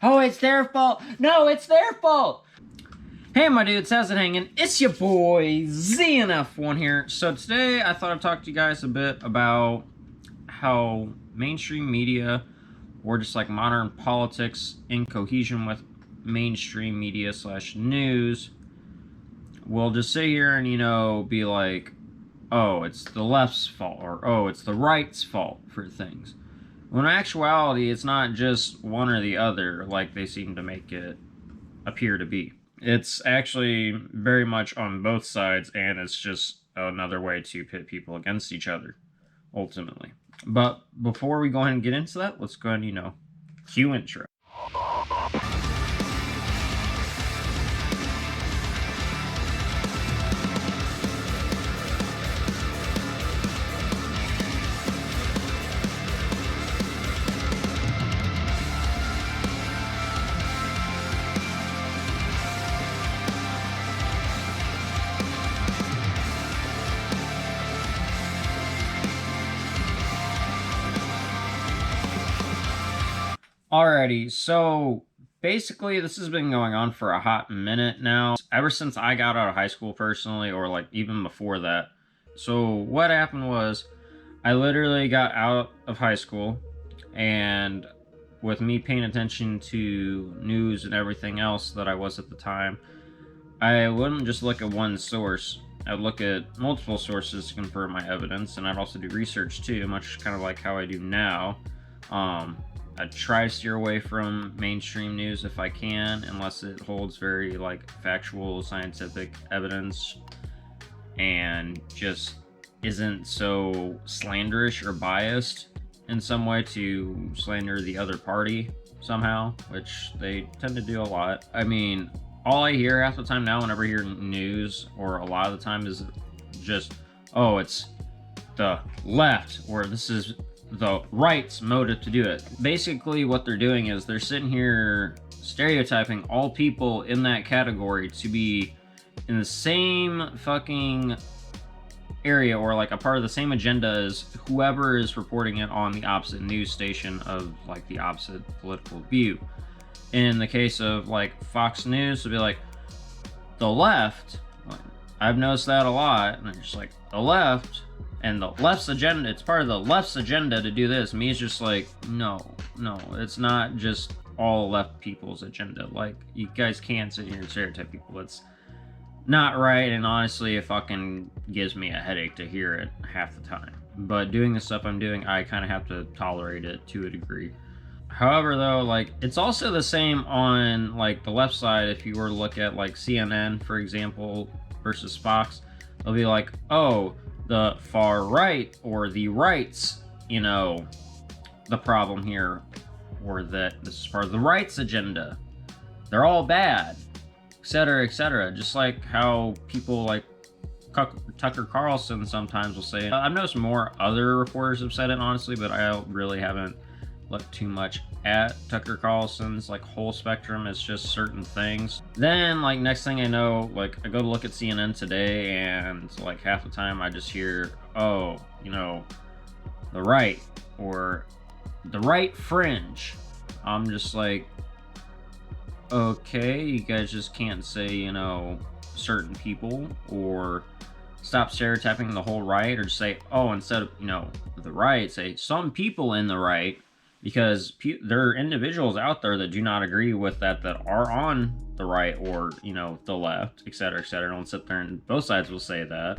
oh, it's their fault. No, it's their fault. Hey, my dudes, how's it hanging? It's your boy, ZNF1 here. So today, I thought I'd talk to you guys a bit about how mainstream media, or just like modern politics in cohesion with mainstream media / news, will just sit here and, you know, be like, oh, it's the left's fault, or oh, it's the right's fault for things. When in actuality, it's not just one or the other, like they seem to make it appear to be. It's actually very much on both sides, and it's just another way to pit people against each other, ultimately. But before we go ahead and get into that, let's go ahead and, you know, cue intro. Alrighty, so basically this has been going on for a hot minute now, ever since I got out of high school personally, or like even before that. So what happened was, I literally got out of high school, and with me paying attention to news and everything else that I was at the time, I wouldn't just look at one source. I'd look at multiple sources to confirm my evidence, and I'd also do research too, much kind of like how I do now. I try to steer away from mainstream news if I can, unless it holds very like factual scientific evidence and just isn't so slanderish or biased in some way to slander the other party somehow, which they tend to do a lot. I mean, all I hear half the time now whenever I hear news, or a lot of the time, is just, oh, it's the left, or this is the right's motive to do it. Basically what they're doing is they're sitting here stereotyping all people in that category to be in the same fucking area, or like a part of the same agenda as whoever is reporting it on the opposite news station of like the opposite political view. In the case of like Fox News, it'd be like the left. I've noticed that a lot, and they're just like the left and the left's agenda, it's part of the left's agenda to do this. Me, it's just like, no, it's not just all left people's agenda. Like, you guys can't sit here and stereotype people. It's not right, and honestly, it fucking gives me a headache to hear it half the time. But doing the stuff I'm doing, I kind of have to tolerate it to a degree. However, though, like, it's also the same on, like, the left side. If you were to look at, like, CNN, for example, versus Fox, they'll be like, oh, the far right, or the right's, you know, the problem here, or that this is part of the right's agenda. They're all bad, etc., etc. Just like how people like Tucker Carlson sometimes will say. I've noticed more other reporters have said it, honestly, but I really haven't looked too much at Tucker Carlson's like whole spectrum. It's just certain things. Then like next thing I know, like I go to look at CNN today, and like half the time I just hear, oh, you know, the right, or the right fringe. I'm just like, okay, you guys just can't say, you know, certain people, or stop stereotyping the whole right, or just say, oh, instead of, you know, the right, say some people in the right, because there are individuals out there that do not agree with that are on the right, or, you know, the left, etc., etc. Don't sit there, and both sides will say that.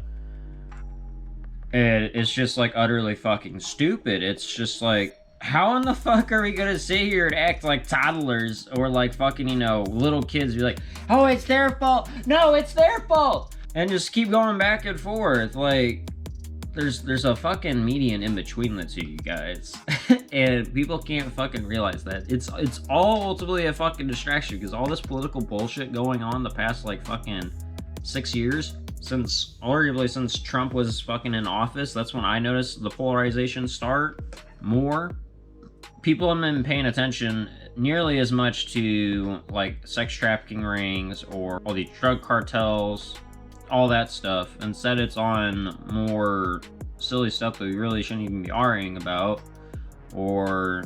And it's just like utterly fucking stupid. It's just like, how in the fuck are we gonna sit here and act like toddlers, or like fucking, you know, little kids, be like, oh, it's their fault. No, it's their fault. And just keep going back and forth. Like, there's a fucking median in between the two, you guys. And people can't fucking realize that. It's all ultimately a fucking distraction, because all this political bullshit going on the past like fucking 6 years, arguably since Trump was fucking in office, that's when I noticed the polarization start more. People haven't been paying attention nearly as much to like sex trafficking rings, or all these drug cartels, all that stuff. Instead, it's on more silly stuff that we really shouldn't even be arguing about, or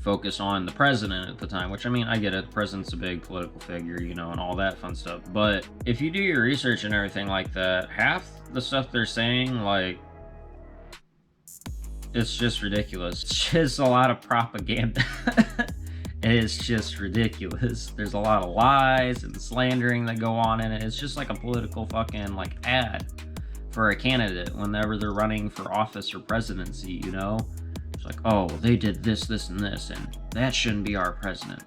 focus on the president at the time, which, I mean, I get it. The president's a big political figure, you know, and all that fun stuff. But if you do your research and everything like that, half the stuff they're saying, like, it's just ridiculous. It's just a lot of propaganda. It's just ridiculous. There's a lot of lies and slandering that go on in it. It's just like a political fucking, like, ad for a candidate whenever they're running for office or presidency, you know? It's like, oh, they did this, this, and this, and that shouldn't be our president.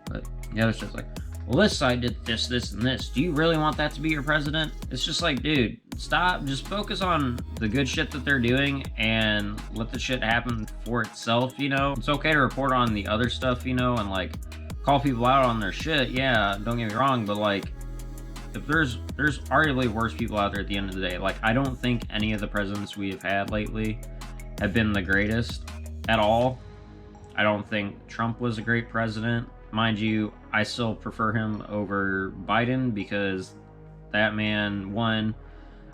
But the other stuff's like, well, this side did this, this, and this. Do you really want that to be your president? It's just like, dude, stop. Just focus on the good shit that they're doing and let the shit happen for itself, you know? It's okay to report on the other stuff, you know, and, like, call people out on their shit. Yeah, don't get me wrong, but, like, if there's arguably worse people out there at the end of the day. Like, I don't think any of the presidents we have had lately have been the greatest at all. I don't think Trump was a great president. Mind you, I still prefer him over Biden because that man, one,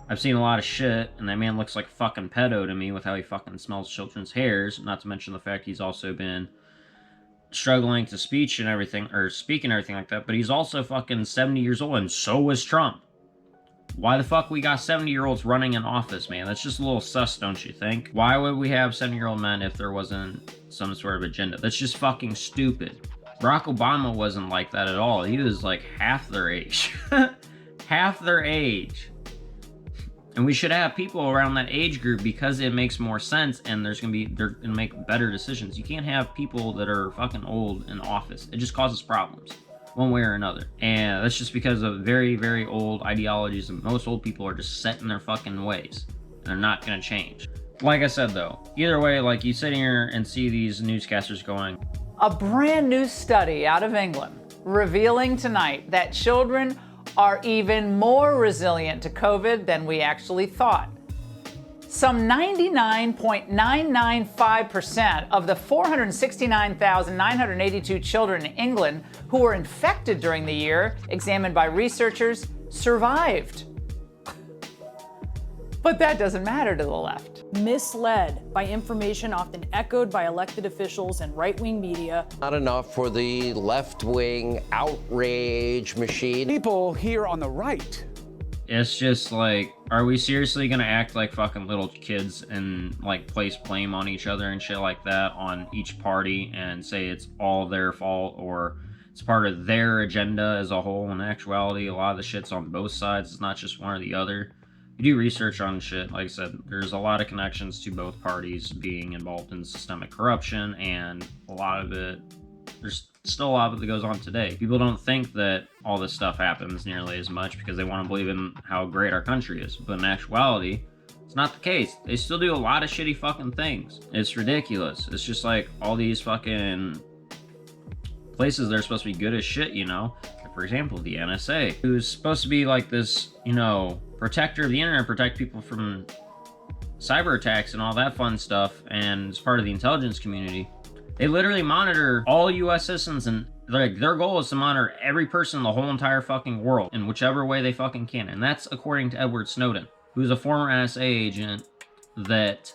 I've seen a lot of shit, and that man looks like a fucking pedo to me with how he fucking smells children's hairs, not to mention the fact he's also been struggling to speak and everything like that, but he's also fucking 70 years old, and so was Trump. Why the fuck we got 70-year-olds running in office, man? That's just a little sus, don't you think? Why would we have 70-year-old men if there wasn't some sort of agenda? That's just fucking stupid. Barack Obama wasn't like that at all. He was like half their age. Half their age. And we should have people around that age group because it makes more sense and they're gonna make better decisions. You can't have people that are fucking old in office. It just causes problems one way or another. And that's just because of very, very old ideologies, and most old people are just set in their fucking ways. And they're not gonna change. Like I said though, either way, like, you sit here and see these newscasters going, a brand new study out of England revealing tonight that children are even more resilient to COVID than we actually thought. Some 99.995% of the 469,982 children in England who were infected during the year examined by researchers survived. But that doesn't matter to the left. Misled by information often echoed by elected officials and right-wing media. Not enough for the left-wing outrage machine. People here on the right. It's just like, are we seriously gonna act like fucking little kids and, like, place blame on each other and shit like that on each party and say it's all their fault or it's part of their agenda as a whole? In actuality, a lot of the shit's on both sides. It's not just one or the other. You do research on shit, like I said, there's a lot of connections to both parties being involved in systemic corruption, and a lot of it, there's still a lot of it that goes on today. People don't think that all this stuff happens nearly as much because they want to believe in how great our country is, but in actuality, it's not the case. They still do a lot of shitty fucking things. It's ridiculous. It's just like all these fucking places that are supposed to be good as shit, you know? Like, for example, the NSA, who's supposed to be like this, you know, protector of the internet, protect people from cyber attacks and all that fun stuff, and as part of the intelligence community. They literally monitor all US citizens, and like, their goal is to monitor every person in the whole entire fucking world in whichever way they fucking can. And that's according to Edward Snowden, who's a former NSA agent that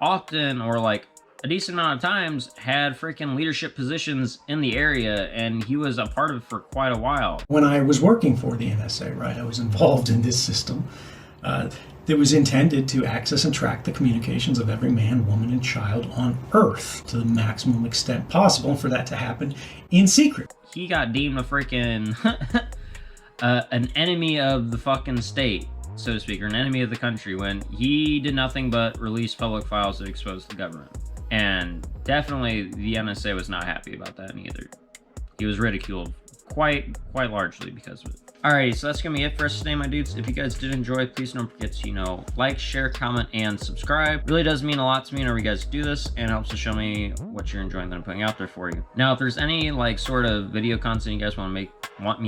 often, or like a decent amount of times, had freaking leadership positions in the area, and he was a part of it for quite a while. When I was working for the NSA, right, I was involved in this system that was intended to access and track the communications of every man, woman, and child on Earth to the maximum extent possible, and for that to happen in secret. He got deemed a freaking an enemy of the fucking state, so to speak, or an enemy of the country, when he did nothing but release public files that exposed the government. And definitely the NSA was not happy about that either. He was ridiculed quite largely because of it. Alrighty, so that's gonna be it for us today, my dudes. If you guys did enjoy, please don't forget to, you know, like, share, comment, and subscribe. Really does mean a lot to me whenever you guys do this, and helps to show me what you're enjoying that I'm putting out there for you. Now, if there's any like sort of video content you guys want me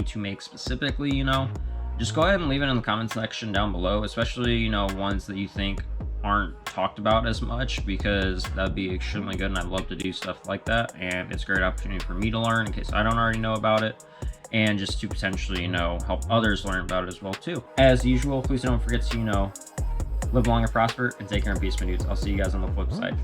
to make specifically, you know, just go ahead and leave it in the comment section down below, especially, you know, ones that you think aren't talked about as much, because that'd be extremely good, and I'd love to do stuff like that. And it's a great opportunity for me to learn in case I don't already know about it, and just to potentially, you know, help others learn about it as well too. As usual, please don't forget to, you know, live long and prosper, and take care and peace, my dudes. I'll see you guys on the flip side.